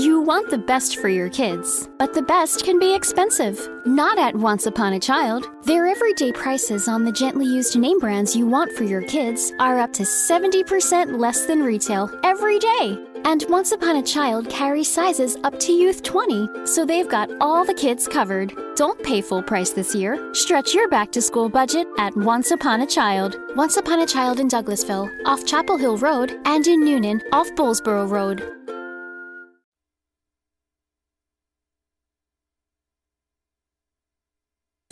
You want the best for your kids, but the best can be expensive. Not at Once Upon a Child. Their everyday prices on the gently used name brands you want for your kids are up to 70% less than retail every day. And Once Upon a Child carries sizes up to Youth 20, so they've got all the kids covered. Don't pay full price this year. Stretch your back-to-school budget at Once Upon a Child. Once Upon a Child in Douglasville, off Chapel Hill Road, and in Noonan, off Bullsboro Road.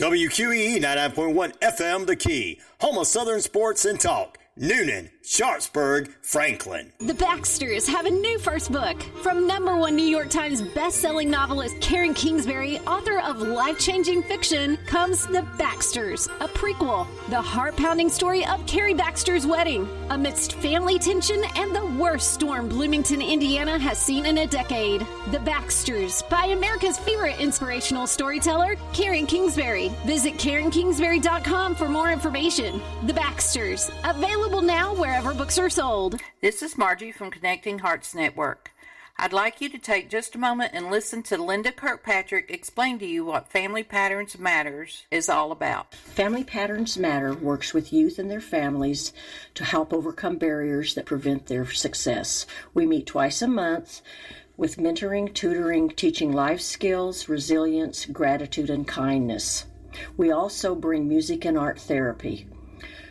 WQEE 99.1 FM The Key, home of Southern Sports and Talk. Noonan, Sharpsburg, Franklin. The Baxters have a new first book. From #1 New York Times best-selling novelist Karen Kingsbury, author of life-changing fiction, comes The Baxters, a prequel. The heart-pounding story of Carrie Baxter's wedding, amidst family tension and the worst storm Bloomington, Indiana has seen in a decade. The Baxters, by America's favorite inspirational storyteller, Karen Kingsbury. Visit KarenKingsbury.com for more information. The Baxters, available now wherever books are sold. This is Margie from Connecting Hearts Network. I'd like you to take just a moment and listen to Linda Kirkpatrick explain to you what Family Patterns Matters is all about. Family Patterns Matter works with youth and their families to help overcome barriers that prevent their success. We meet twice a month with mentoring, tutoring, teaching life skills, resilience, gratitude, and kindness. We also bring music and art therapy.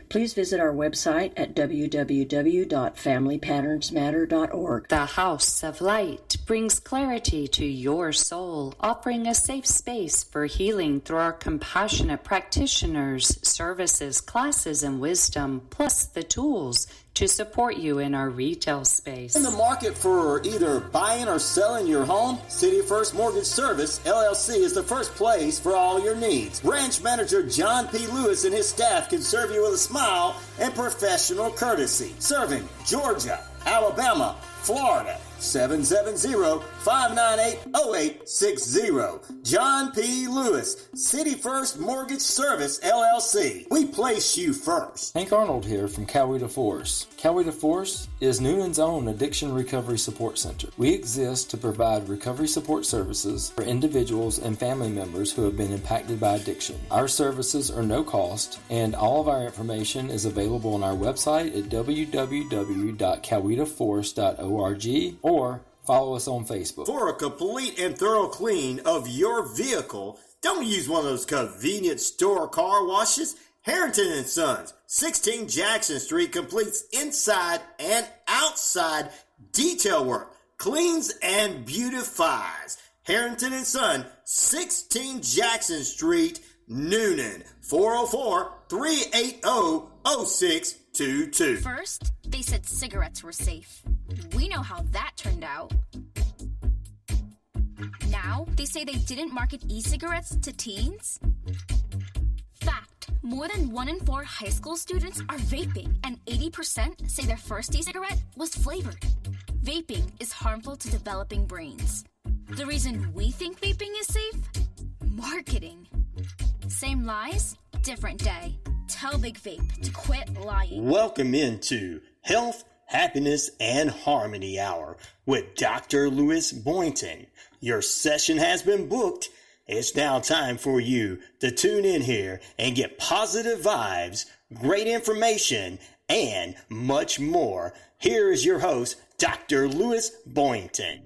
Please visit our website at www.familypatternsmatter.org. The House of Light brings clarity to your soul, offering a safe space for healing through our compassionate practitioners, services, classes, and wisdom, plus the tools to support you in our retail space. In the market for either buying or selling your home, City First Mortgage Service, LLC is the first place for all your needs. Branch Manager John P. Lewis and his staff can serve you with a smile and professional courtesy. Serving Georgia, Alabama, Florida, 770-598-0860. John P. Lewis, City First Mortgage Service, LLC. We place you first. Hank Arnold here from Coweta Force. Coweta Force is Noonan's own addiction recovery support center. We exist to provide recovery support services for individuals and family members who have been impacted by addiction. Our services are no cost, and all of our information is available on our website at www.cowetaforce.org or follow us on Facebook. For a complete and thorough clean of your vehicle, don't use one of those convenient store car washes. Harrington and Sons, 16 Jackson Street, completes inside and outside detail work, cleans and beautifies. Harrington and Son, 16 Jackson Street, Noonan, 404-380-0622. First, they said cigarettes were safe. We know how that turned out. Now, they say they didn't market e-cigarettes to teens? Fact, more than 1 in 4 high school students are vaping, and 80% say their first e-cigarette was flavored. Vaping is harmful to developing brains. The reason we think vaping is safe? Marketing. Same lies, different day. Tell Big Vape to quit lying. Welcome into Health, Happiness, and Harmony Hour with Dr. Lewis Boynton. Your session has been booked. It's now time for you to tune in here and get positive vibes, great information, and much more. Here is your host, Dr. Lewis Boynton.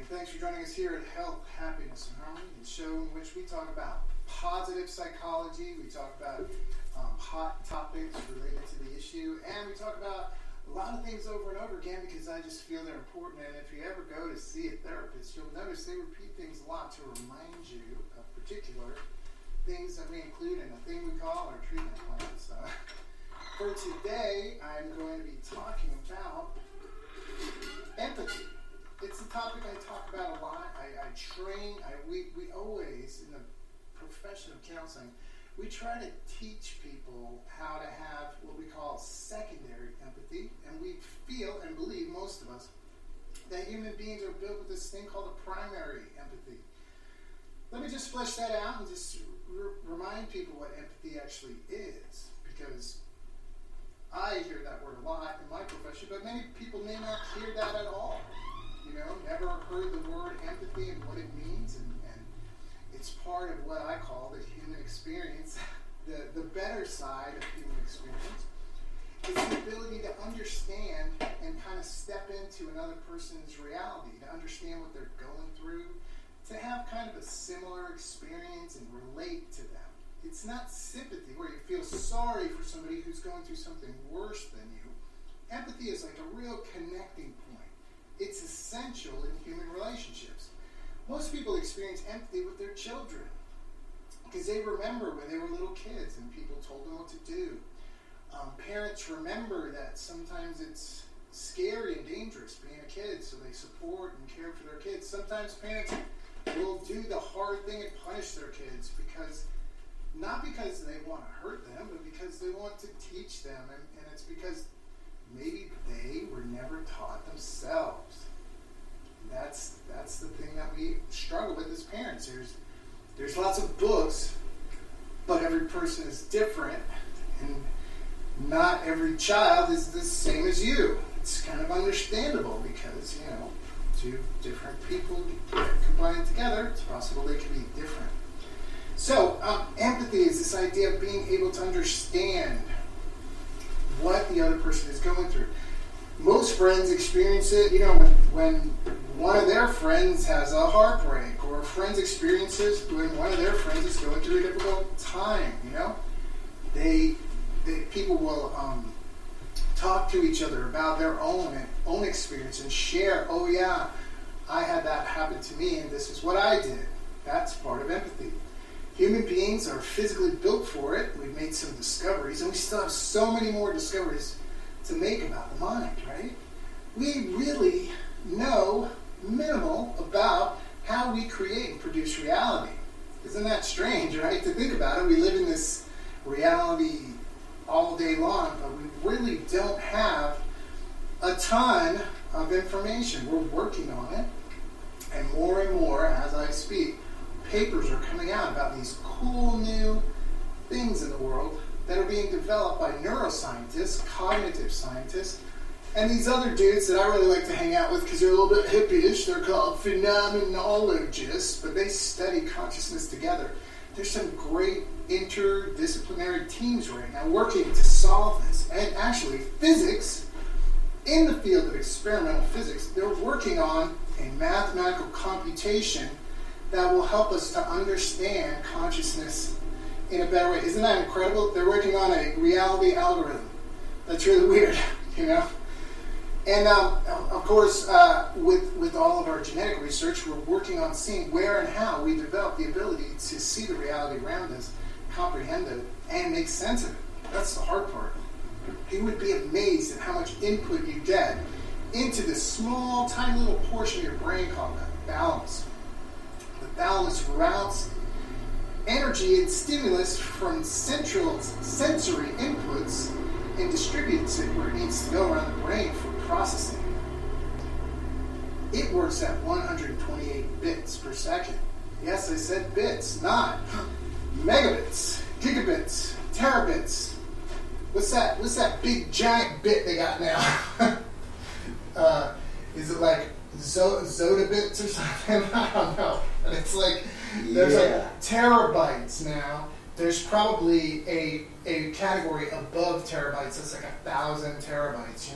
Thanks for joining us here at Health, Happiness, and Harmony, the show in which we talk about positive psychology, we talk about hot topics related to the issue, and we talk about a lot of things over and over again because I just feel they're important. And if you ever go to see a therapist, you'll notice they repeat things a lot to remind you of particular things that we include in a thing we call our treatment plan. So for today, I'm going to be talking about empathy. It's a topic I talk about a lot. We always, in the profession of counseling, we try to teach people how to have what we call secondary empathy, and And we feel and believe, most of us, that human beings are built with this thing called a primary empathy. Let me just flesh that out and just remind people what empathy actually is, because I hear that word a lot in my profession, but many people may not hear that at all. Never heard the word empathy and what it means, and it's part of what I call the human experience, the better side of human experience. It's the ability to understand and kind of step into another person's reality, to understand what they're going through, to have kind of a similar experience and relate to them. It's not sympathy where you feel sorry for somebody who's going through something worse than you. Empathy is like a real connecting point. It's essential in human relationships. Most people experience empathy with their children because they remember when they were little kids and people told them what to do. Parents remember that sometimes it's scary and dangerous being a kid, so they support and care for their kids. Sometimes parents will do the hard thing and punish their kids not because they want to hurt them, but because they want to teach them, and it's because maybe they were never taught themselves. That's the thing that we struggle with as parents. There's lots of books, but every person is different, and not every child is the same as you. It's kind of understandable because, two different people combined together, it's possible they can be different. So, empathy is this idea of being able to understand what the other person is going through. Most friends experience it, when one of their friends has a heartbreak, or friends experiences when one of their friends is going through a difficult time, People will talk to each other about their own experience and share, oh yeah, I had that happen to me and this is what I did. That's part of empathy. Human beings are physically built for it. We've made some discoveries, and we still have so many more discoveries to make about the mind, right? We really know minimal about how we create and produce reality. Isn't that strange, right? To think about it, we live in this reality all day long, but we really don't have a ton of information. We're working on it, and more as I speak, papers are coming out about these cool new things in the world that are being developed by neuroscientists, cognitive scientists, and these other dudes that I really like to hang out with because they're a little bit hippie-ish. They're called phenomenologists, but they study consciousness together. There's some great interdisciplinary teams right now working to solve this. And actually, physics, in the field of experimental physics, they're working on a mathematical computation that will help us to understand consciousness in a better way. Isn't that incredible? They're working on a reality algorithm. That's really weird, And of course, with all of our genetic research, we're working on seeing where and how we develop the ability to see the reality around us, comprehend it, and make sense of it. That's the hard part. You would be amazed at how much input you get into this small, tiny little portion of your brain called the thalamus. The thalamus routes energy and stimulus from central sensory inputs and distributes it where it needs to go around the brain for processing. It works at 128 bits per second. Yes, I said bits, not megabits, gigabits, terabits. What's that big giant bit they got now? Is it like zotobits or something? I don't know. But it's like there's like terabytes now. There's probably a category above terabytes that's like 1,000 terabytes,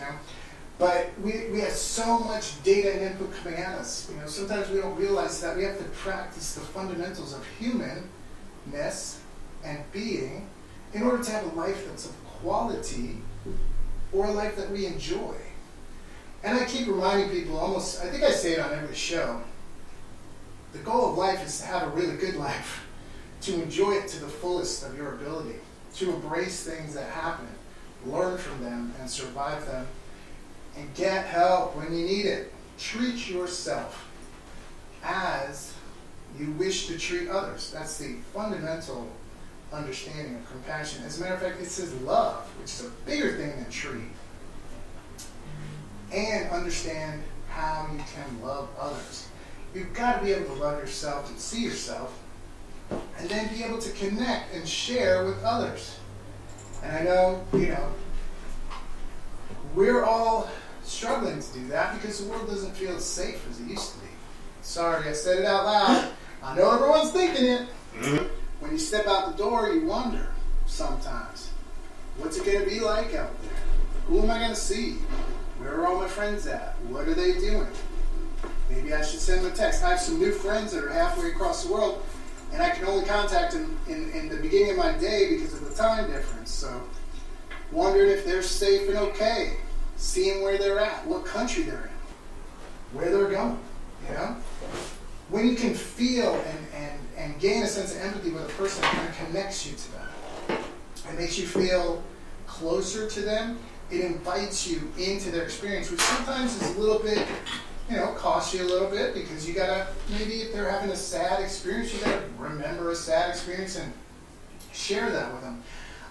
But we have so much data and input coming at us. Sometimes we don't realize that we have to practice the fundamentals of humanness and being in order to have a life that's of quality or a life that we enjoy. And I keep reminding people I think I say it on every show, the goal of life is to have a really good life, to enjoy it to the fullest of your ability, to embrace things that happen, learn from them and survive them, and get help when you need it. Treat yourself as you wish to treat others. That's the fundamental understanding of compassion. As a matter of fact, it says love, which is a bigger thing than treat. and understand how you can love others. You've got to be able to love yourself and see yourself, and then be able to connect and share with others. And I know, we're all struggling to do that because the world doesn't feel as safe as it used to be. Sorry, I said it out loud. I know everyone's thinking it. Mm-hmm. When you step out the door, you wonder sometimes, what's it going to be like out there? Who am I going to see? Where are all my friends at? What are they doing? Maybe I should send them a text. I have some new friends that are halfway across the world, and I can only contact them in the beginning of my day because of the time difference. So, wondering if they're safe and okay, seeing where they're at, what country they're in, where they're going, When you can feel and gain a sense of empathy with a person, it kind of connects you to them. It makes you feel closer to them. It invites you into their experience, which sometimes is a little bit, costs you a little bit because you gotta, maybe if they're having a sad experience, you gotta remember a sad experience and share that with them.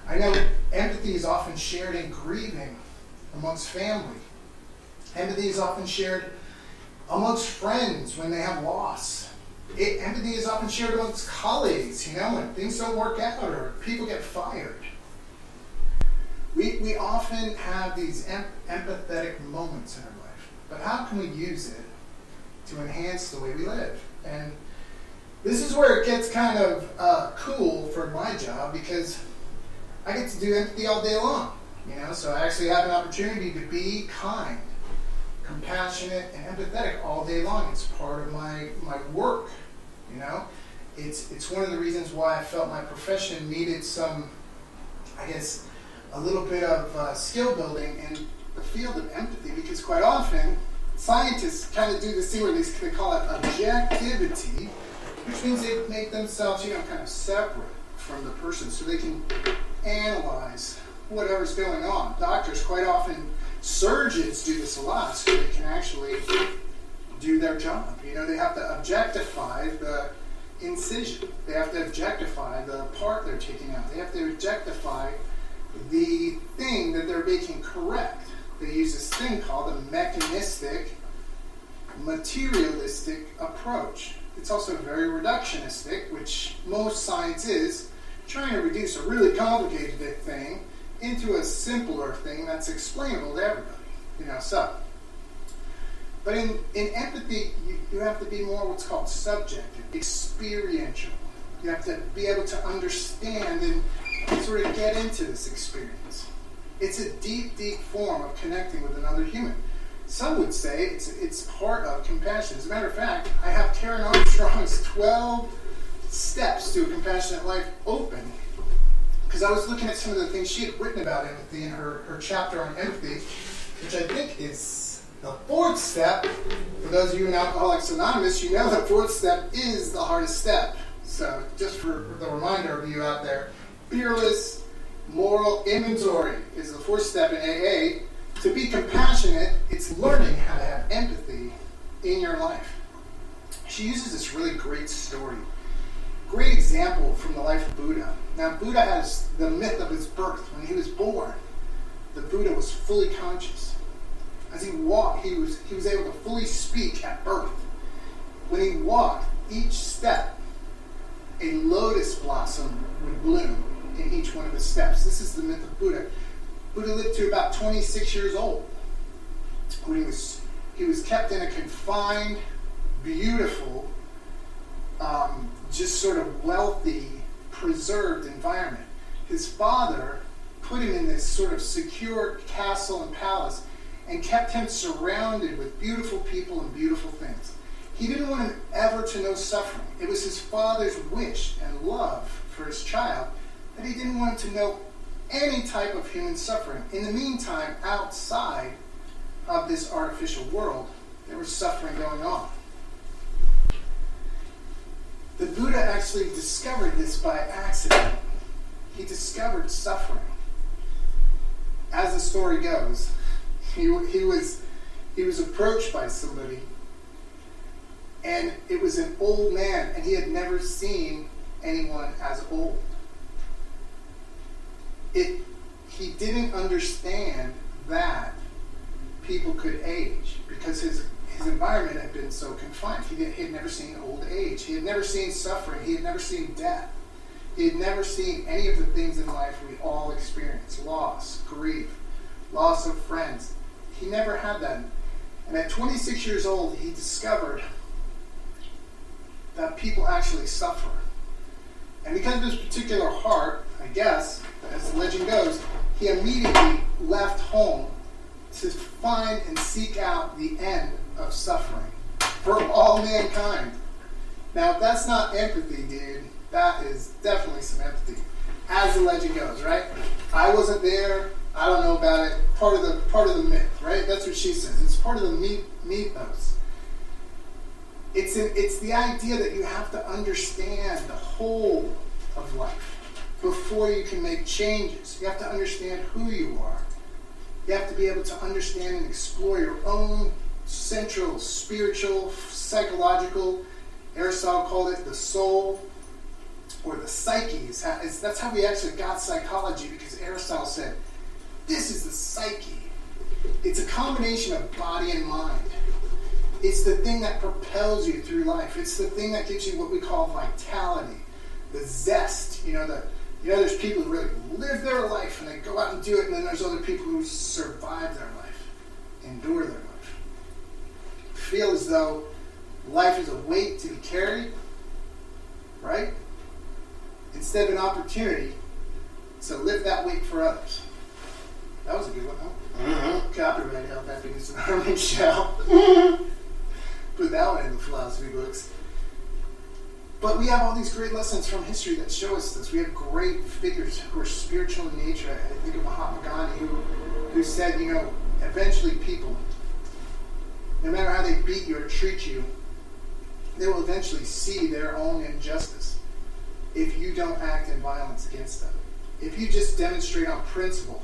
I know empathy is often shared in grieving amongst family. Empathy is often shared amongst friends when they have loss. Empathy is often shared amongst colleagues, when things don't work out or people get fired. We often have these empathetic moments in our life, but how can we use it to enhance the way we live? And this is where it gets kind of cool for my job because I get to do empathy all day long, so I actually have an opportunity to be kind, compassionate, and empathetic all day long. It's part of my work, It's one of the reasons why I felt my profession needed some, a little bit of skill building in the field of empathy, because quite often scientists kind of do this thing where they call it objectivity, which means they make themselves, kind of separate from the person so they can analyze whatever's going on. Doctors quite often, surgeons do this a lot so they can actually do their job. They have to objectify the incision. They have to objectify the part they're taking out. They have to objectify the thing that they're making correct. They use this thing called a mechanistic, materialistic approach. It's also very reductionistic, which most science is, trying to reduce a really complicated thing into a simpler thing that's explainable to everybody. But in empathy, you have to be more what's called subjective, experiential. You have to be able to understand and sort of get into this experience. It's a deep, deep form of connecting with another human. Some would say it's part of compassion. As a matter of fact, I have Karen Armstrong's 12 steps to a compassionate life open, because I was looking at some of the things she had written about empathy in her chapter on empathy, which I think is the 4th step. For those of you in Alcoholics Anonymous, the 4th step is the hardest step. So just for the reminder of you out there, fearless moral inventory is the 4th step in AA. To be compassionate, it's learning how to have empathy in your life. She uses this really great story, great example from the life of Buddha. Now, Buddha has the myth of his birth. When he was born, the Buddha was fully conscious. As he walked, he was able to fully speak at birth. When he walked, each step, a lotus blossom would bloom in each one of his steps. This is the myth of Buddha. Buddha lived to about 26 years old. When he was kept in a confined, beautiful, just sort of wealthy, preserved environment. His father put him in this sort of secure castle and palace and kept him surrounded with beautiful people and beautiful things. He didn't want him ever to know suffering. It was his father's wish and love for his child that he didn't want him to know any type of human suffering. In the meantime, outside of this artificial world, there was suffering going on. The Buddha actually discovered this by accident. He discovered suffering. As the story goes, he was approached by somebody, and it was an old man, and he had never seen anyone as old. He didn't understand that people could age because his environment had been so confined. He had never seen old age. He had never seen suffering. He had never seen death. He had never seen any of the things in life we all experience: loss, grief, loss of friends. He never had that. And at 26 years old, he discovered that people actually suffer. And because of his particular heart, I guess, as the legend goes, he immediately left home to find and seek out the end of suffering for all mankind. Now, if that's not empathy, dude, that is definitely some empathy, as the legend goes, right? I wasn't there. I don't know about it. Part of the myth, right? That's what she says. It's part of the mythos. It's the idea that you have to understand the whole of life before you can make changes. You have to understand who you are. You have to be able to understand and explore your own central, spiritual, psychological, Aristotle called it the soul, or the psyche. That's how we actually got psychology, because Aristotle said, this is the psyche. It's a combination of body and mind. It's the thing that propels you through life. It's the thing that gives you what we call vitality, the zest. There's people who really live their life and they go out and do it, and then there's other people who survive their life, endure their life, feel as though life is a weight to be carried, right? Instead of an opportunity to lift that weight for others. That was a good one, huh? Mm-hmm. Copyright Health Happiness and Harmony Show. Put that one in the philosophy books. But we have all these great lessons from history that show us this. We have great figures who are spiritual in nature. I think of Mahatma Gandhi, who said, eventually people, no matter how they beat you or treat you, they will eventually see their own injustice if you don't act in violence against them. If you just demonstrate on principle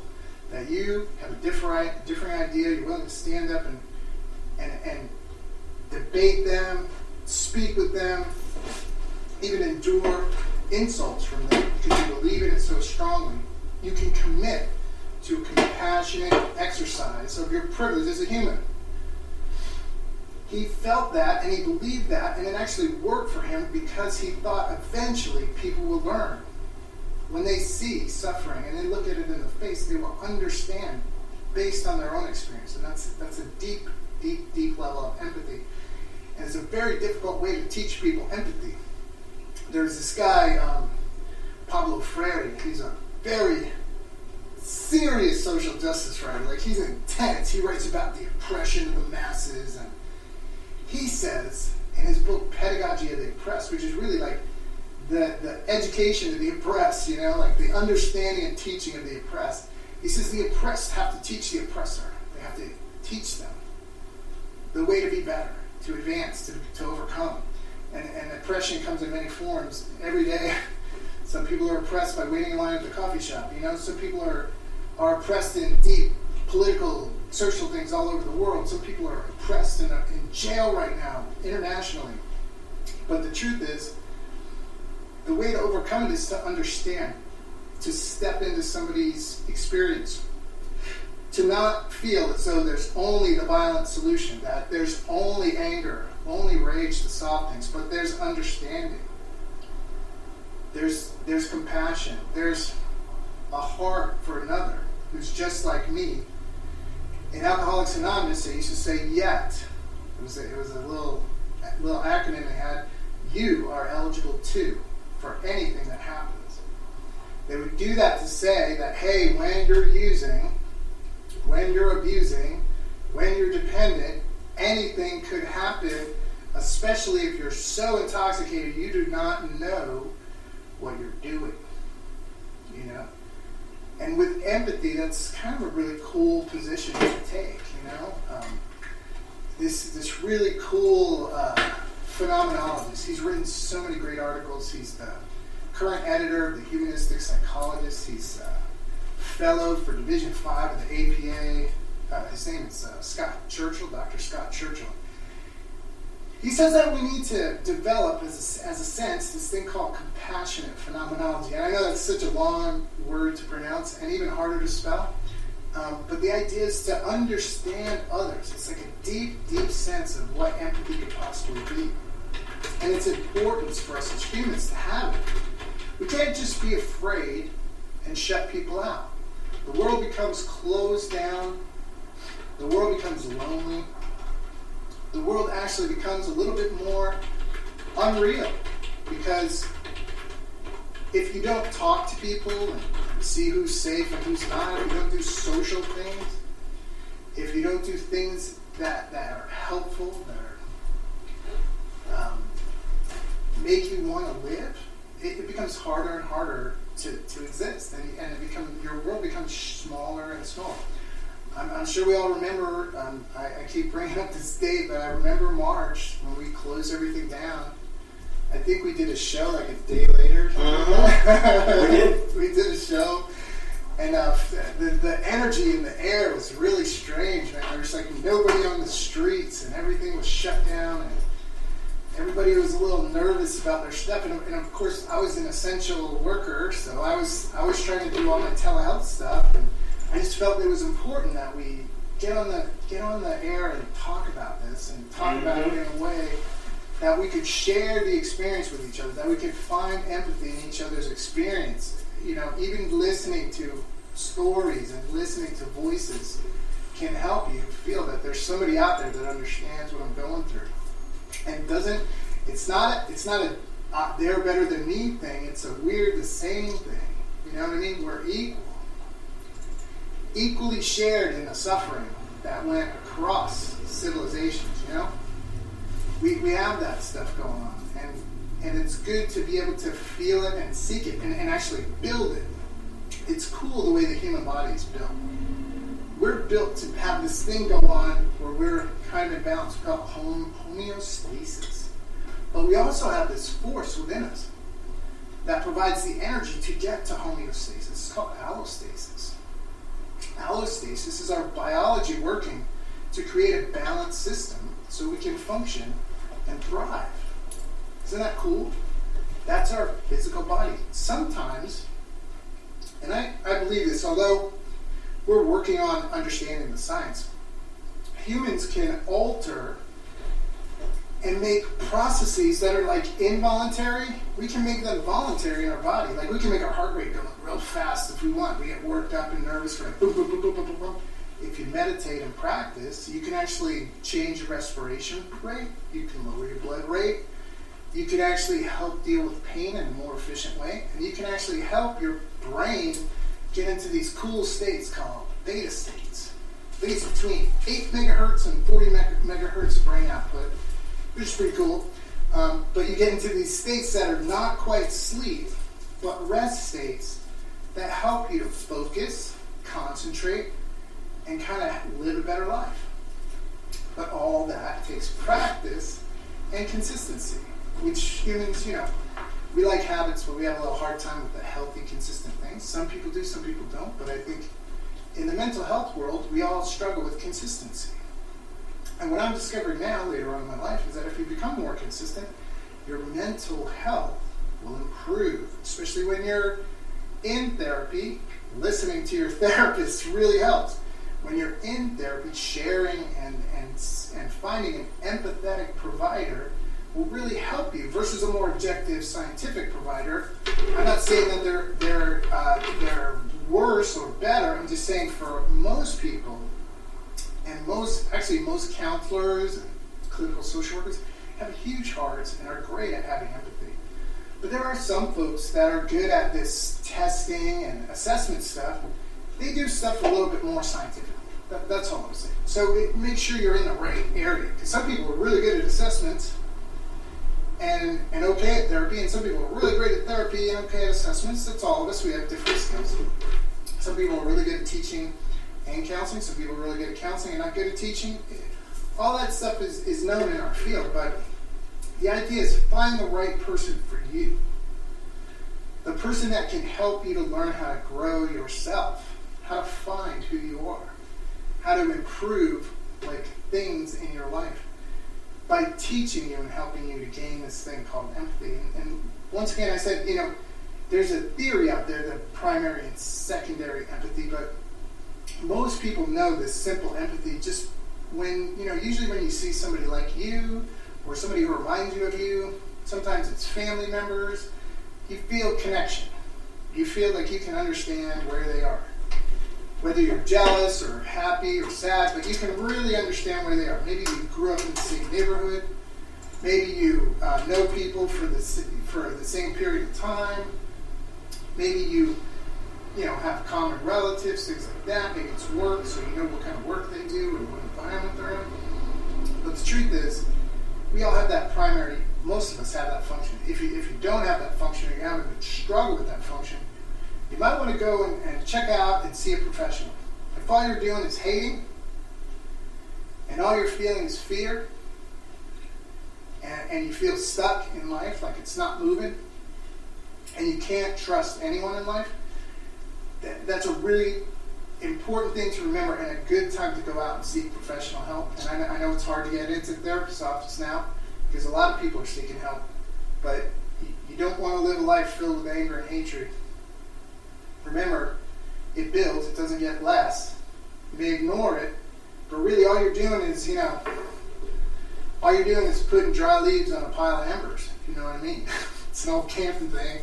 that you have a different idea, you're willing to stand up and debate them, speak with them, even endure insults from them because you believe in it so strongly, you can commit to a compassionate exercise of your privilege as a human. He felt that and he believed that, and it actually worked for him because he thought eventually people will learn. When they see suffering and they look at it in the face, they will understand based on their own experience. And that's a deep, deep, deep level of empathy. And it's a very difficult way to teach people empathy. There's this guy, Pablo Freire. He's a very serious social justice writer. Like, he's intense. He writes about the oppression of the masses. And he says in his book, Pedagogy of the Oppressed, which is really like the education of the oppressed, like the understanding and teaching of the oppressed. He says the oppressed have to teach the oppressor. They have to teach them the way to be better, to advance, to overcome. And oppression comes in many forms. Every day, some people are oppressed by waiting in line at the coffee shop. Some people are oppressed in deep political, social things all over the world. Some people are oppressed in jail right now, internationally. But the truth is, the way to overcome it is to understand, to step into somebody's experience, to not feel as though there's only the violent solution, that there's only anger, only rage to solve things, but there's understanding. There's compassion. There's a heart for another who's just like me. In Alcoholics Anonymous, they used to say "yet." It was a little acronym they had. You are eligible too for anything that happens. They would do that to say that, hey, when you're using, when you're abusing, when you're dependent, anything could happen, especially if you're so intoxicated you do not know what you're doing. And with empathy, that's kind of a really cool position to take, This really cool phenomenologist. He's written so many great articles. He's the current editor of the Humanistic Psychologist. He's a fellow for Division 5 of the APA. His name is Scott Churchill, Dr. Scott Churchill. He says that we need to develop, as a sense, this thing called compassionate phenomenology. And I know that's such a long word to pronounce and even harder to spell, But the idea is to understand others. It's like a deep, deep sense of what empathy could possibly be. And it's important for us as humans to have it. We can't just be afraid and shut people out. The world becomes closed down. The world becomes lonely. The world actually becomes a little bit more unreal, because if you don't talk to people and see who's safe and who's not, if you don't do social things, if you don't do things that are helpful, that are, make you want to live, it becomes harder and harder to exist, and your world becomes smaller and smaller. I'm sure we all remember, I keep bringing up this date, but I remember March when we closed everything down. I think we did a show like a day later. We did a show, and the energy in the air was really strange. There was like nobody on the streets, and everything was shut down, and everybody was a little nervous about their stuff. And of course, I was an essential worker, so I was trying to do all my telehealth stuff, and I just felt it was important that we get on the air and talk about this, and talk about it in a way that we could share the experience with each other, that we could find empathy in each other's experience. You know, even listening to stories and listening to voices can help you feel that there's somebody out there that understands what I'm going through. And it's not a they're better than me thing, it's a we're the same thing. You know what I mean? We're equally shared in the suffering that went across civilizations, you know? We have that stuff going on, and it's good to be able to feel it and seek it and actually build it. It's cool the way the human body is built. We're built to have this thing go on where we're kind of in balance. We call it homeostasis. But we also have this force within us that provides the energy to get to homeostasis. It's called allostasis. Allostasis is our biology working to create a balanced system so we can function and thrive. Isn't that cool? That's our physical body. Sometimes, and I believe this, although we're working on understanding the science, humans can alter and make processes that are like involuntary. We can make them voluntary in our body. Like we can make our heart rate go real fast if we want. We get worked up and nervous. We're like boom, boom, boom, boom, boom, boom, boom. If you meditate and practice, you can actually change your respiration rate. You can lower your blood rate. You can actually help deal with pain in a more efficient way. And you can actually help your brain get into these cool states called beta states. These between 8 megahertz and 40 megahertz of brain output, which is pretty cool. But you get into these states that are not quite sleep, but rest states that help you to focus, concentrate, and kind of live a better life. But all that takes practice and consistency, which humans, you know, we like habits, but we have a little hard time with the healthy, consistent things. Some people do, some people don't, but I think in the mental health world, we all struggle with consistency. And what I'm discovering now, later on in my life, is that if you become more consistent, your mental health will improve, especially when you're in therapy. Listening to your therapist really helps. When you're in therapy, sharing and finding an empathetic provider will really help you versus a more objective scientific provider. I'm not saying that they're worse or better. I'm just saying for most people, and most counselors and clinical social workers have huge hearts and are great at having empathy. But there are some folks that are good at this testing and assessment stuff. They do stuff a little bit more scientifically. That's all I'm saying. So make sure you're in the right area. Because some people are really good at assessments and okay at therapy, and some people are really great at therapy and okay at assessments. That's all of us. We have different skills. Some people are really good at teaching and counseling. Some people are really good at counseling and not good at teaching. All that stuff is known in our field, but the idea is find the right person for you. The person that can help you to learn how to grow yourself, how to find who you are, how to improve things in your life by teaching you and helping you to gain this thing called empathy. And once again, I said, there's a theory out there, the primary and secondary empathy, but most people know this simple empathy just when, usually when you see somebody like you or somebody who reminds you of you, sometimes it's family members, you feel connection. You feel like you can understand where they are. Whether you're jealous or happy or sad, but you can really understand where they are. Maybe you grew up in the same neighborhood. Maybe you know people for the same period of time. Maybe you have common relatives, things like that. Maybe it's work, so you know what kind of work they do and what environment they're in. But the truth is, we all have that primary, most of us have that function. If you don't have that function, or you're having a struggle with that function, you might want to go and check out and see a professional. If all you're doing is hating, and all you're feeling is fear, and you feel stuck in life, like it's not moving, and you can't trust anyone in life, that's a really important thing to remember and a good time to go out and seek professional help. And I know it's hard to get into the therapist's office now because a lot of people are seeking help, but you don't want to live a life filled with anger and hatred. Remember, it builds, it doesn't get less. You may ignore it, but really all you're doing is, all you're doing is putting dry leaves on a pile of embers, if you know what I mean. It's an old camping thing.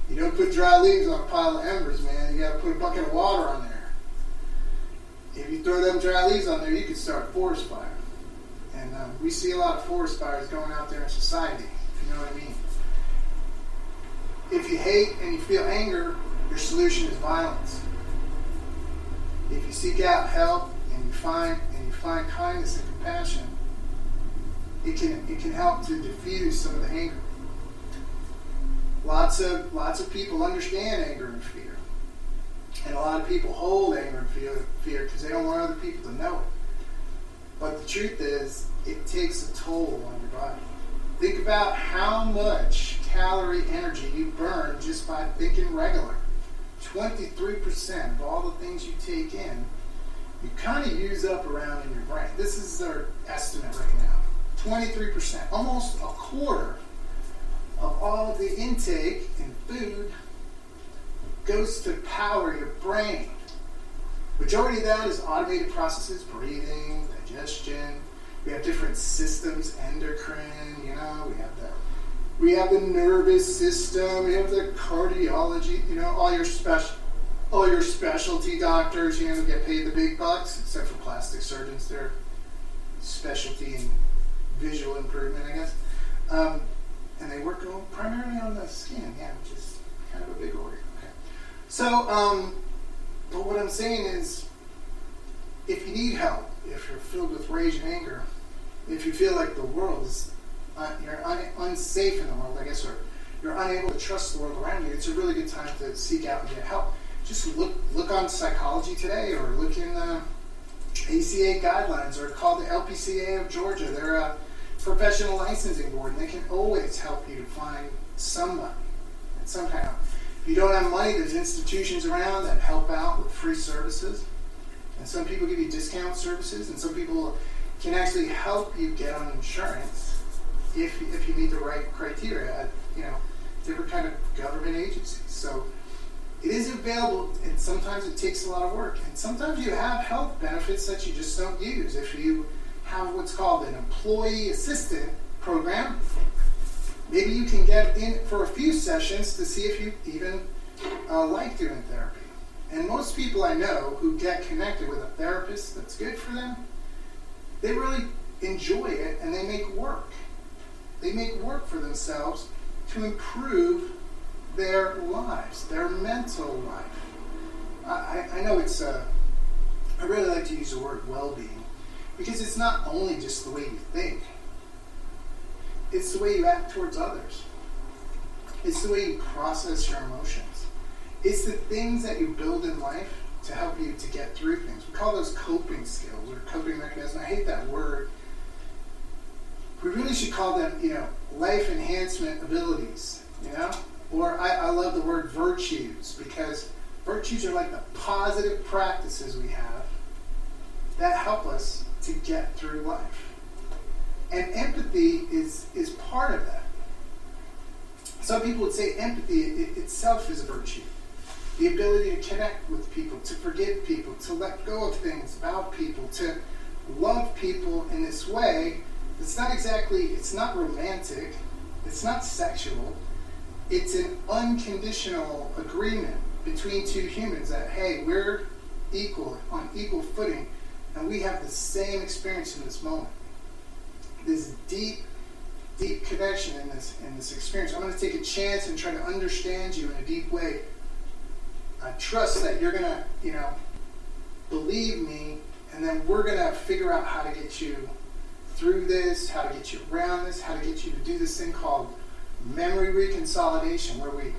You don't put dry leaves on a pile of embers, man. You got to put a bucket of water on there. If you throw them dry leaves on there, you could start a forest fire. And we see a lot of forest fires going out there in society, if you know what I mean. If you hate and you feel anger, your solution is violence. If you seek out help and you find kindness and compassion, it can help to diffuse some of the anger. Lots of people understand anger and fear, and a lot of people hold anger and fear because they don't want other people to know it. But the truth is, it takes a toll on your body. Think about how much calorie energy you burn just by thinking regular. 23% of all the things you take in, you kind of use up around in your brain. This is their estimate right now. 23%, almost a quarter of all the intake in food goes to power your brain. Majority of that is automated processes, breathing, digestion. We have different systems, endocrine, we have the nervous system, we have the cardiology, all your specialty doctors, get paid the big bucks, except for plastic surgeons. They're specialty in visual improvement, I guess. And they work primarily on the skin, which is kind of a big organ. Okay. So, but what I'm saying is, if you need help, if you're filled with rage and anger, if you feel like the world is, you're unsafe in the world, I guess, or you're unable to trust the world around you, it's a really good time to seek out and get help. Just look on Psychology Today, or look in ACA guidelines, or call the LPCA of Georgia. They're a professional licensing board, and they can always help you to find somebody. And somehow, if you don't have money, there's institutions around that help out with free services. And some people give you discount services, and some people can actually help you get on insurance if you meet the right criteria at different kind of government agencies. So it is available, and sometimes it takes a lot of work. And sometimes you have health benefits that you just don't use. If you have what's called an employee assistant program, maybe you can get in for a few sessions to see if you even like doing therapy. And most people I know who get connected with a therapist that's good for them, they really enjoy it, and they make work. They make work for themselves to improve their lives, their mental life. I know it's, I really like to use the word well-being, because it's not only just the way you think, it's the way you act towards others. It's the way you process your emotions. It's the things that you build in life to help you to get through things. We call those coping skills or coping mechanisms. I hate that word. We really should call them, life enhancement abilities, Or I love the word virtues, because virtues are like the positive practices we have that help us to get through life. And empathy is part of that. Some people would say empathy itself is a virtue. the ability to connect with people, to forgive people, to let go of things about people, to love people in this way. It's not romantic, it's not sexual, it's an unconditional agreement between two humans that, hey, we're equal, on equal footing, and we have the same experience in this moment. This deep connection in this experience. I'm going to take a chance and try to understand you in a deep way. I trust that you're going to, believe me, and then we're going to figure out how to get you through this, how to get you around this, how to get you to do this thing called memory reconsolidation, where we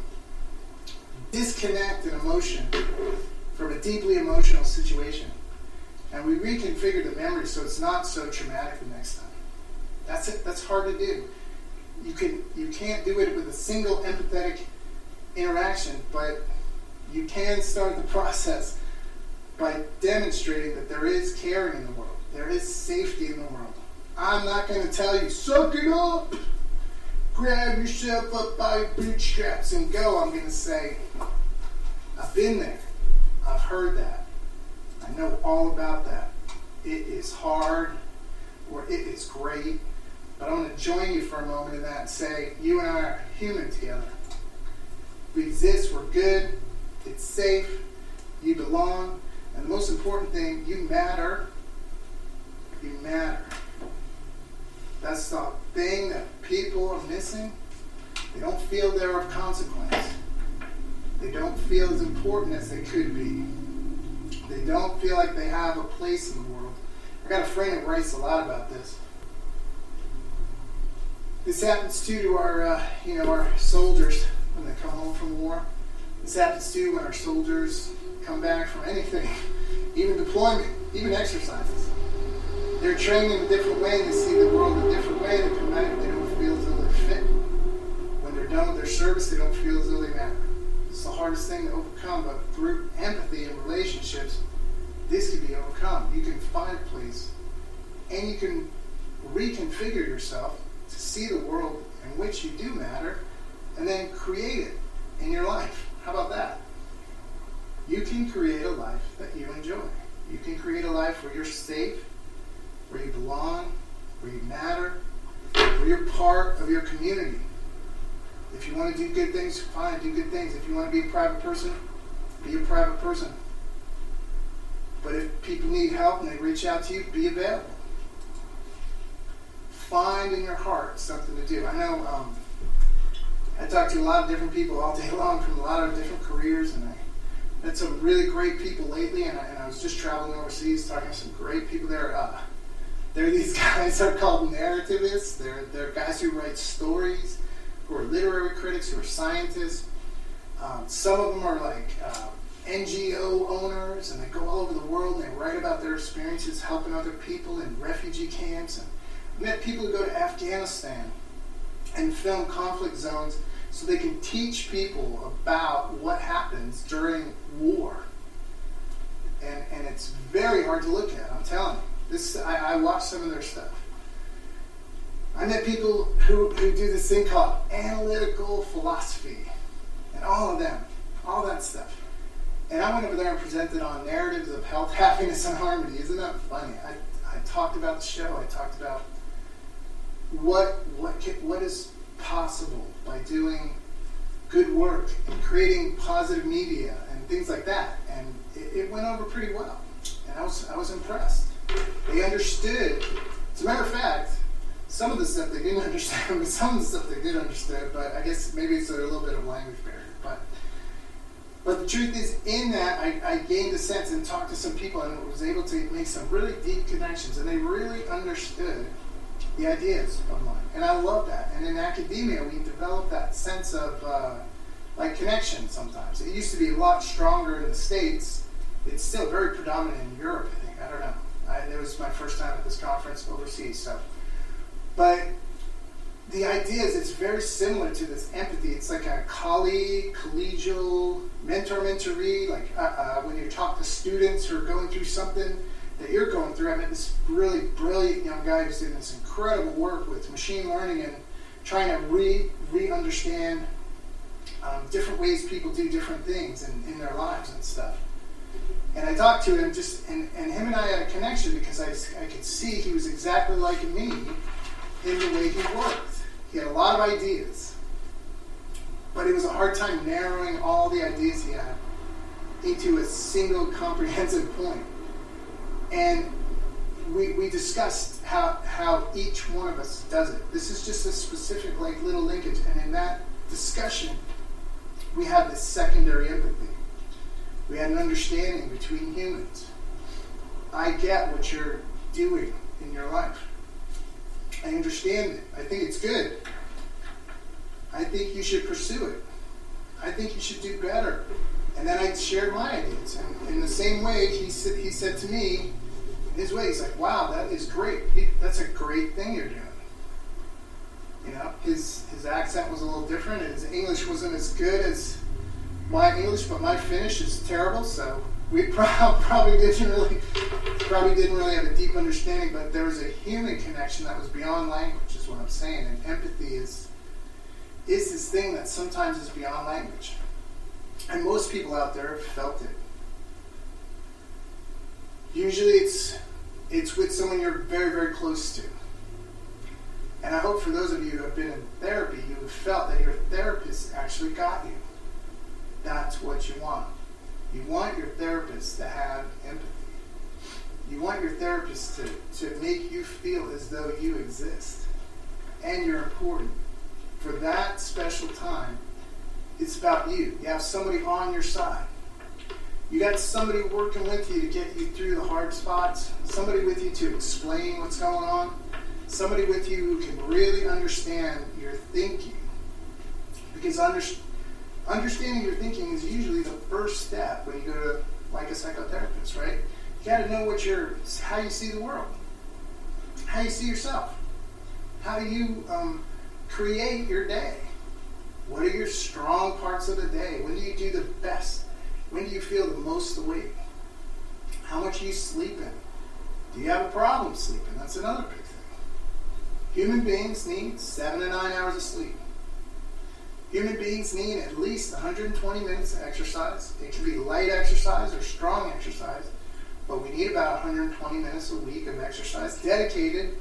disconnect an emotion from a deeply emotional situation, and we reconfigure the memory so it's not so traumatic the next time. That's it. That's hard to do. You can't do it with a single empathetic interaction, but you can start the process by demonstrating that there is caring in the world. There is safety in the world. I'm not going to tell you, suck it up, grab yourself up by your bootstraps and go. I'm going to say, I've been there. I've heard that. I know all about that. It is hard, or it is great, but I'm going to join you for a moment in that and say, you and I are human together. We exist, we're good, it's safe, you belong, and the most important thing, you matter. You matter. That's the thing that people are missing. They don't feel they're of consequence. They don't feel as important as they could be. They don't feel like they have a place in the world. I got a friend that writes a lot about this. This happens too to our soldiers when they come home from war. This happens too when our soldiers come back from anything, even deployment, even exercises. They're trained in a different way, they see the world a different way, they come back, they don't feel as though they're fit. When they're done with their service, they don't feel as though they matter. It's the hardest thing to overcome, but through empathy and relationships, this can be overcome. You can find a place, and you can reconfigure yourself to see the world in which you do matter, and then create it in your life. How about that? You can create a life that you enjoy. You can create a life where you're safe, where you belong, where you matter, where you're part of your community. If you want to do good things, fine, do good things. If you want to be a private person, be a private person. But if people need help and they reach out to you, be available. Find in your heart something to do. I know I talk to a lot of different people all day long from a lot of different careers, and I met some really great people lately, and I was just traveling overseas talking to some great people there. There are these guys that are called narrativists. They're guys who write stories, who are literary critics, who are scientists. Some of them are like NGO owners, and they go all over the world and they write about their experiences helping other people in refugee camps. And I met people who go to Afghanistan and film conflict zones so they can teach people about what happens during war. And it's very hard to look at, I'm telling you. I watched some of their stuff. I met people who do this thing called analytical philosophy, and all of them, all that stuff. And I went over there and presented on narratives of health, happiness, and harmony. Isn't that funny? I talked about the show. I talked about what is possible by doing good work and creating positive media and things like that. And it went over pretty well. And I was impressed. They understood. As a matter of fact, some of the stuff they didn't understand, but some of the stuff they did understand. But I guess maybe it's a little bit of language barrier. But the truth is, in that, I gained a sense and talked to some people and was able to make some really deep connections. And they really understood the ideas of mine. And I love that. And in academia, we developed that sense of connection sometimes. It used to be a lot stronger in the States. It's still very predominant in Europe, I think. I don't know. It was my first time at this conference overseas. But the idea is it's very similar to this empathy. It's like a collegial, mentor-mentoree, when you talk to students who are going through something that you're going through. I met this really brilliant young guy who's doing this incredible work with machine learning and trying to re-understand different ways people do different things in their lives and stuff. And I talked to him and him and I had a connection because I could see he was exactly like me in the way he worked. He had a lot of ideas, but it was a hard time narrowing all the ideas he had into a single comprehensive point. And we discussed how each one of us does it. This is just a specific little linkage, and in that discussion we had this secondary empathy. We had an understanding between humans. I get what you're doing in your life. I understand it. I think it's good. I think you should pursue it. I think you should do better. And then I shared my ideas. And in the same way, he said to me, in his way, he's like, wow, that is great. That's a great thing you're doing. You know, his accent was a little different. His English wasn't as good as my English, but my Finnish is terrible, so we probably didn't really have a deep understanding, but there was a human connection that was beyond language, is what I'm saying. And empathy is this thing that sometimes is beyond language. And most people out there have felt it. Usually it's with someone you're very, very close to. And I hope for those of you who have been in therapy, you have felt that your therapist actually got you. That's what you want. You want your therapist to have empathy. You want your therapist to make you feel as though you exist and you're important. For that special time, it's about you. You have somebody on your side. You got somebody working with you to get you through the hard spots, somebody with you to explain what's going on, somebody with you who can really understand your thinking. Because understanding your thinking is usually the first step when you go to a psychotherapist, right? You got to know how you see the world, how you see yourself, how you create your day. What are your strong parts of the day? When do you do the best? When do you feel the most awake? How much are you sleeping? Do you have a problem sleeping? That's another big thing. Human beings need 7 to 9 hours of sleep. Human beings need at least 120 minutes of exercise. It can be light exercise or strong exercise, but we need about 120 minutes a week of exercise dedicated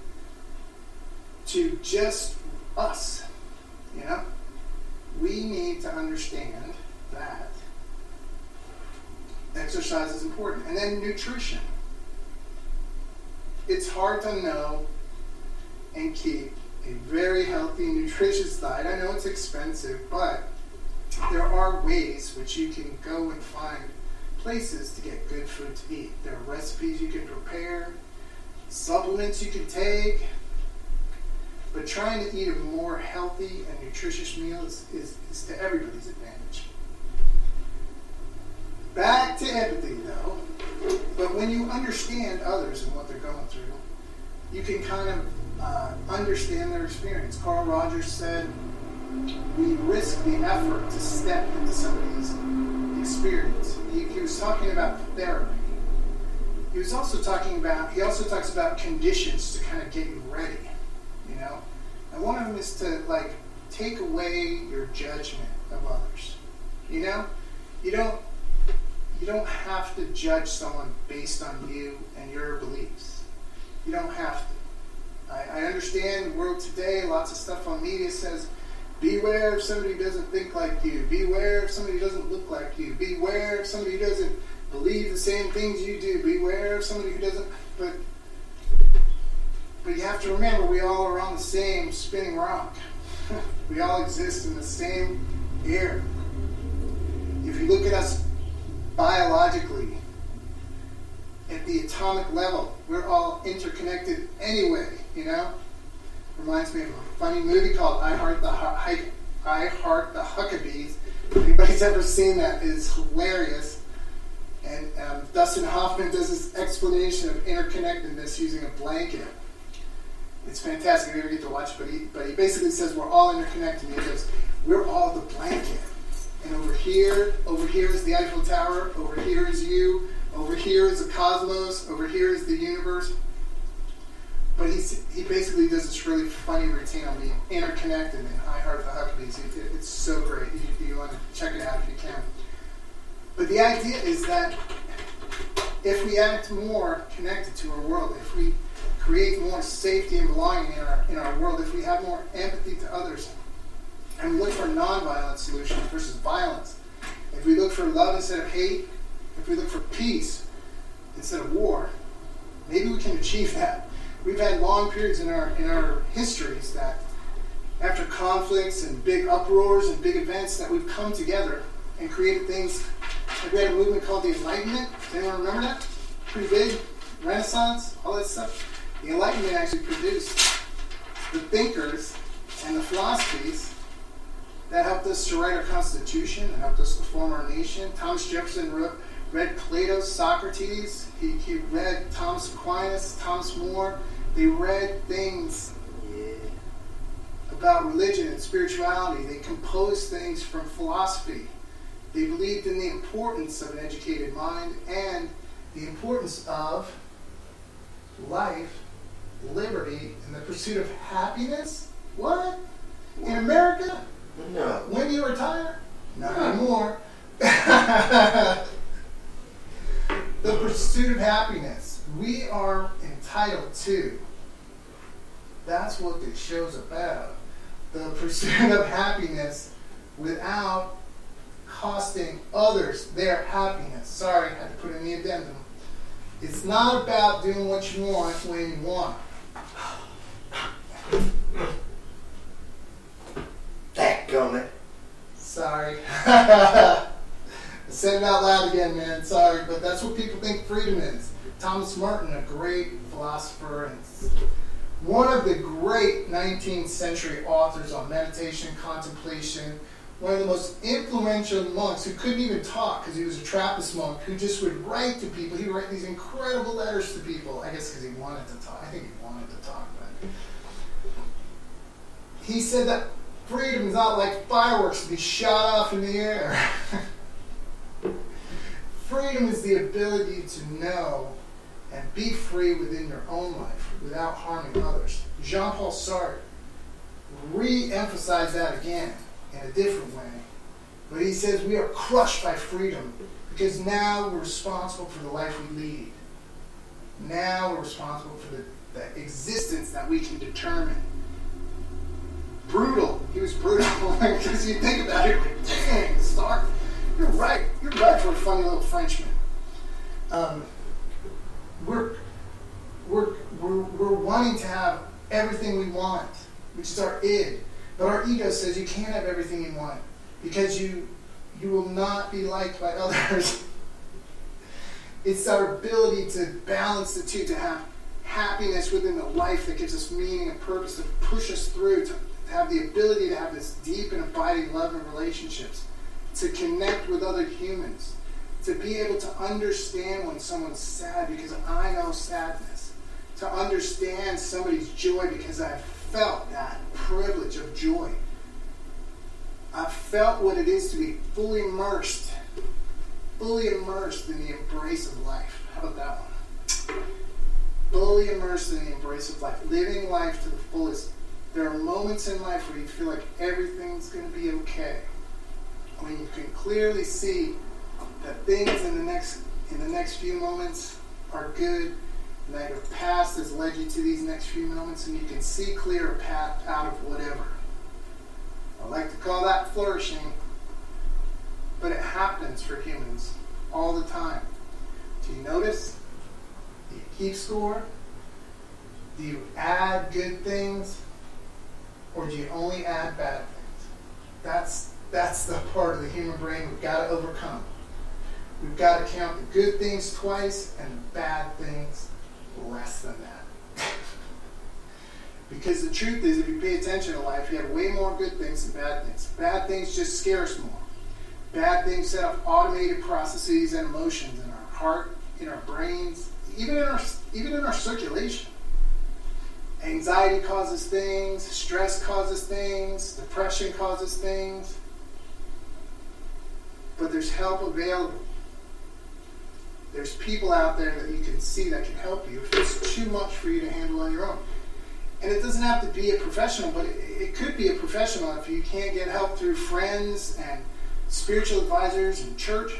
to just us. You know? We need to understand that exercise is important. And then nutrition. It's hard to know and keep a very healthy, nutritious diet. I know it's expensive, but there are ways which you can go and find places to get good food to eat. There are recipes you can prepare, supplements you can take, but trying to eat a more healthy and nutritious meal is to everybody's advantage. Back to empathy, though. But when you understand others and what they're going through, you can kind of understand their experience. Carl Rogers said, we risk the effort to step into somebody's experience. He was talking about therapy. He also talks about conditions to kind of get you ready, you know? And one of them is to, take away your judgment of others. You know? You don't have to judge someone based on you and your beliefs. You don't have to. I understand the world today, lots of stuff on media says, beware if somebody doesn't think like you. Beware if somebody doesn't look like you. Beware if somebody doesn't believe the same things you do. Beware of somebody who doesn't. But you have to remember, we all are on the same spinning rock. We all exist in the same air. If you look at us biologically, at the atomic level, we're all interconnected anyway, you know? Reminds me of a funny movie called I Heart the Huckabees. If anybody's ever seen that, it is hilarious. And Dustin Hoffman does this explanation of interconnectedness using a blanket. It's fantastic. You never get to watch it, but he basically says we're all interconnected. He goes, we're all the blanket. And over here is the Eiffel Tower. Over here is you. Over here is the cosmos. Over here is the universe. But he basically does this really funny routine on being interconnected, and I Heart the Huckabees. It's so great. You want to check it out if you can. But the idea is that if we act more connected to our world, if we create more safety and belonging in our world, if we have more empathy to others, and we look for nonviolent solutions versus violence, if we look for love instead of hate, if we look for peace instead of war, maybe we can achieve that. We've had long periods in our histories that after conflicts and big uproars and big events that we've come together and created things. Like we had a movement called the Enlightenment. Does anyone remember that? Pretty big. Renaissance, all that stuff. The Enlightenment actually produced the thinkers and the philosophies that helped us to write our Constitution and helped us to form our nation. Thomas Jefferson read Plato, Socrates. He read Thomas Aquinas, Thomas More. They read things about religion and spirituality. They composed things from philosophy. They believed in the importance of an educated mind and the importance of life, liberty, and the pursuit of happiness. What? In America? No. When do you retire? Not anymore. The pursuit of happiness. We are entitled to. That's what the show's about. The pursuit of happiness without costing others their happiness. Sorry, I had to put in the addendum. It's not about doing what you want when you want. Dadgummit. Sorry. I said it out loud again, man. Sorry, but that's what people think freedom is. Thomas Merton, a great philosopher and one of the great 19th century authors on meditation, contemplation, one of the most influential monks who couldn't even talk because he was a Trappist monk who just would write to people. He would write these incredible letters to people. I guess because he wanted to talk. I think he wanted to talk, but he said that freedom is not like fireworks to be shot off in the air. Freedom is the ability to know and be free within your own life without harming others. Jean-Paul Sartre re-emphasized that again in a different way. But he says we are crushed by freedom because now we're responsible for the life we lead. Now we're responsible for the existence that we can determine. Brutal. He was brutal because you think about it, dang, Sartre. You're right. You're right for a funny little Frenchman. We're wanting to have everything we want, which is our id. But our ego says you can't have everything you want because you will not be liked by others. It's our ability to balance the two, to have happiness within the life that gives us meaning and purpose, to push us through, to have the ability to have this deep and abiding love and relationships, to connect with other humans, to be able to understand when someone's sad because I know sadness, to understand somebody's joy because I've felt that privilege of joy. I've felt what it is to be fully immersed in the embrace of life. How about that one? Fully immersed in the embrace of life, living life to the fullest. There are moments in life where you feel like everything's going to be okay. When you can clearly see that things in the next few moments are good, and that your past has led you to these next few moments, and you can see clear a path out of whatever. I like to call that flourishing, but it happens for humans all the time. Do you notice? Do you keep score? Do you add good things? Or do you only add bad things? That's the part of the human brain we've got to overcome. We've got to count the good things twice and the bad things less than that. Because the truth is, if you pay attention to life, you have way more good things than bad things. Bad things just scare us more. Bad things set up automated processes and emotions in our heart, in our brains, even in our circulation. Anxiety causes things, stress causes things, depression causes things. But there's help available. There's people out there that you can see that can help you if it's too much for you to handle on your own. And it doesn't have to be a professional, but it could be a professional if you can't get help through friends and spiritual advisors and church.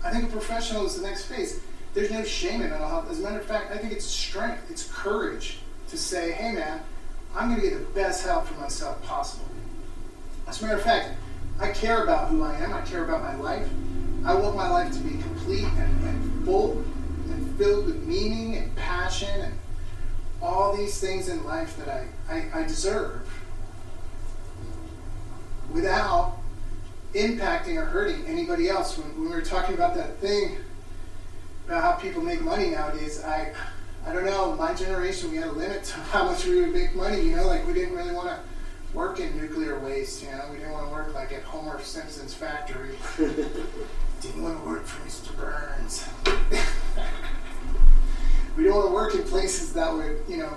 I think a professional is the next phase. There's no shame in mental health. As a matter of fact, I think it's strength, it's courage to say, hey man, I'm going to get the best help for myself possible. As a matter of fact, I care about who I am. I care about my life. I want my life to be complete and full and filled with meaning and passion and all these things in life that I deserve without impacting or hurting anybody else. When we were talking about that thing about how people make money nowadays, I don't know, my generation, we had a limit to how much we would make money, you know, like we didn't really want to work in nuclear waste, you know, we didn't want to work like at Homer Simpson's factory. Didn't want to work for Mr. Burns. We don't want to work in places that would, you know,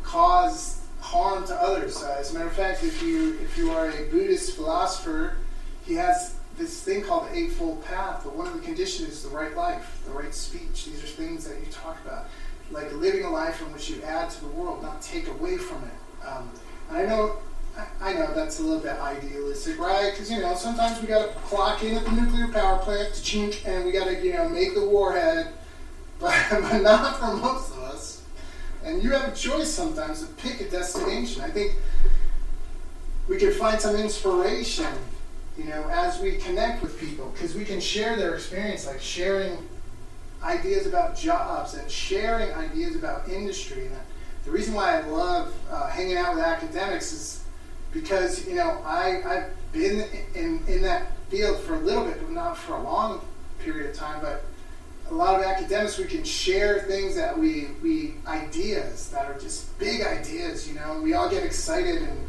cause harm to others. As a matter of fact, if you are a Buddhist philosopher, he has this thing called the Eightfold Path, but one of the conditions is the right life, the right speech. These are things that you talk about, like living a life in which you add to the world, not take away from it. And I know that's a little bit idealistic, right? Because, you know, sometimes we got to clock in at the nuclear power plant to chink, and we got to, you know, make the warhead, but not for most of us. And you have a choice sometimes to pick a destination. I think we can find some inspiration, you know, as we connect with people, because we can share their experience, like sharing ideas about jobs and sharing ideas about industry. And the reason why I love hanging out with academics is because, you know, I've been in that field for a little bit, but not for a long period of time. But a lot of academics, we can share things that we ideas that are just big ideas, you know, and we all get excited, and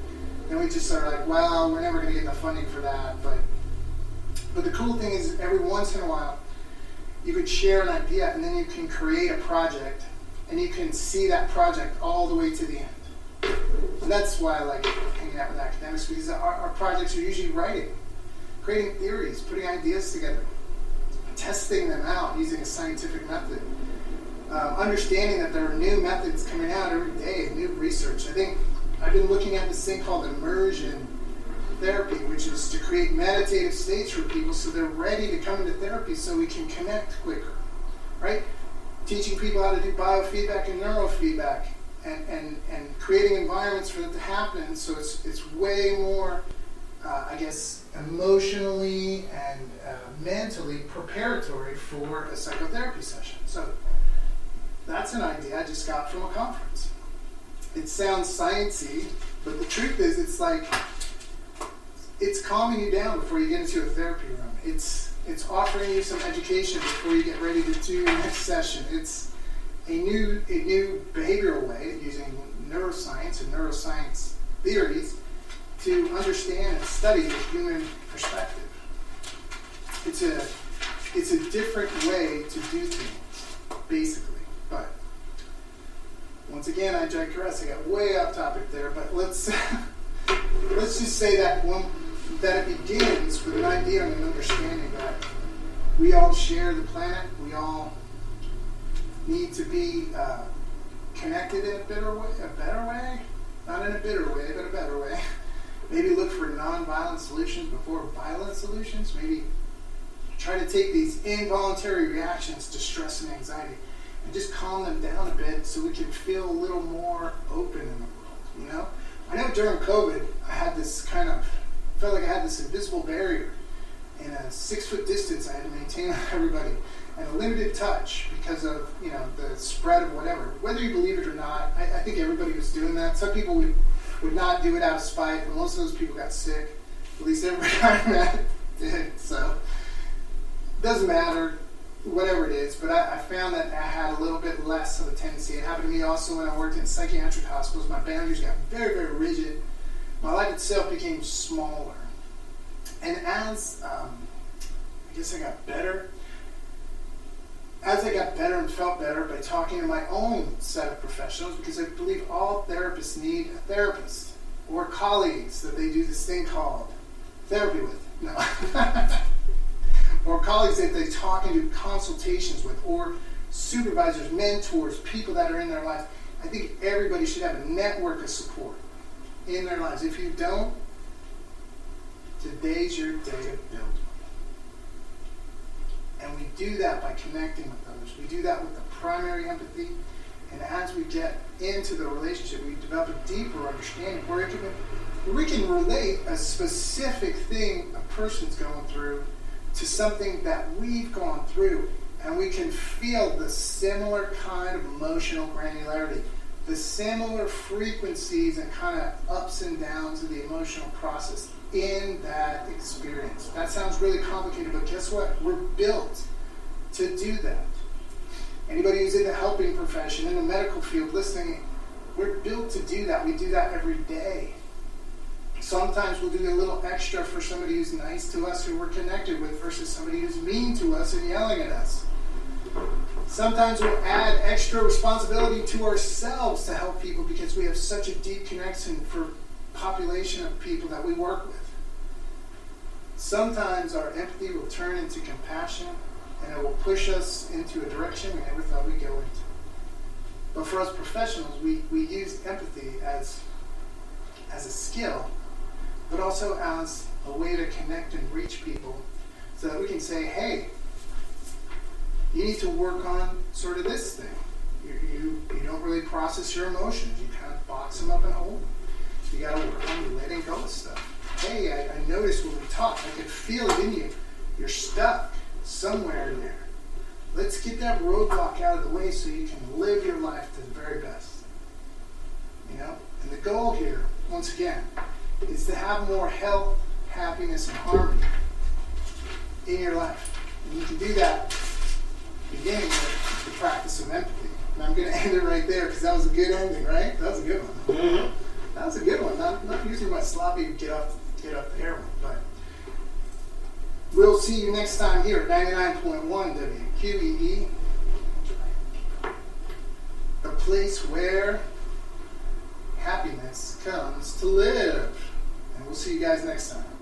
then we just are like, well, we're never going to get the funding for that. But the cool thing is, every once in a while, you could share an idea, and then you can create a project, and you can see that project all the way to the end. And that's why I like hanging out with academics, because our projects are usually writing, creating theories, putting ideas together, testing them out using a scientific method, understanding that there are new methods coming out every day, new research. I think I've been looking at this thing called immersion therapy, which is to create meditative states for people so they're ready to come into therapy so we can connect quicker, right? Teaching people how to do biofeedback and neurofeedback, and creating environments for that to happen, so it's way more, I guess, emotionally and mentally preparatory for a psychotherapy session. So that's an idea I just got from a conference. It sounds sciencey, but the truth is, it's calming you down before you get into a therapy room. It's offering you some education before you get ready to do your next session. It's a new behavioral way, using neuroscience and neuroscience theories to understand and study the human perspective. It's a different way to do things, basically. But once again, I digress. I got way off topic there. But let's just say that it begins with an idea and an understanding that we all share the planet. We all need to be connected in a better way, not in a bitter way, but a better way. Maybe look for non-violent solutions before violent solutions. Maybe try to take these involuntary reactions to stress and anxiety and just calm them down a bit so we can feel a little more open in the world, you know? I know during COVID, I had this felt like I had this invisible barrier and a 6-foot distance I had to maintain with everybody, and a limited touch because of, you know, the spread of whatever. Whether you believe it or not, I think everybody was doing that. Some people would not do it out of spite, but most of those people got sick. At least everybody I met did. So it doesn't matter, whatever it is. But I found that I had a little bit less of a tendency. It happened to me also when I worked in psychiatric hospitals. My boundaries got very, very rigid. My life itself became smaller. And as I guess I got better, and felt better by talking to my own set of professionals, because I believe all therapists need a therapist or colleagues that they do this thing called therapy with. No. or colleagues that they talk and do consultations with, or supervisors, mentors, people that are in their lives. I think everybody should have a network of support in their lives. If you don't, today's your day to build. And we do that by connecting with others. We do that with the primary empathy. And as we get into the relationship, we develop a deeper understanding where we can relate a specific thing a person's going through to something that we've gone through. And we can feel the similar kind of emotional granularity, the similar frequencies and kind of ups and downs of the emotional process in that experience. That sounds really complicated, but guess what? We're built to do that. Anybody who's in the helping profession, in the medical field, listening, we're built to do that. We do that every day. Sometimes we'll do a little extra for somebody who's nice to us, who we're connected with, versus somebody who's mean to us and yelling at us. Sometimes we'll add extra responsibility to ourselves to help people because we have such a deep connection for population of people that we work with. Sometimes our empathy will turn into compassion, and it will push us into a direction we never thought we'd go into. But for us professionals, we use empathy as a skill, but also as a way to connect and reach people so that we can say, hey, you need to work on sort of this thing. You don't really process your emotions. You kind of box them up and hold them. You got to work on letting go of stuff. Hey, I noticed when we talked, I could feel it in you. You're stuck somewhere in there. Let's get that roadblock out of the way so you can live your life to the very best. You know? And the goal here, once again, is to have more health, happiness, and harmony in your life. And you can do that beginning with the practice of empathy. And I'm going to end it right there because that was a good ending, right? That was a good one. Mm-hmm. That was a good one. Not usually my sloppy get off the air one, but we'll see you next time here at 99.1 WQEE, the place where happiness comes to live. And we'll see you guys next time.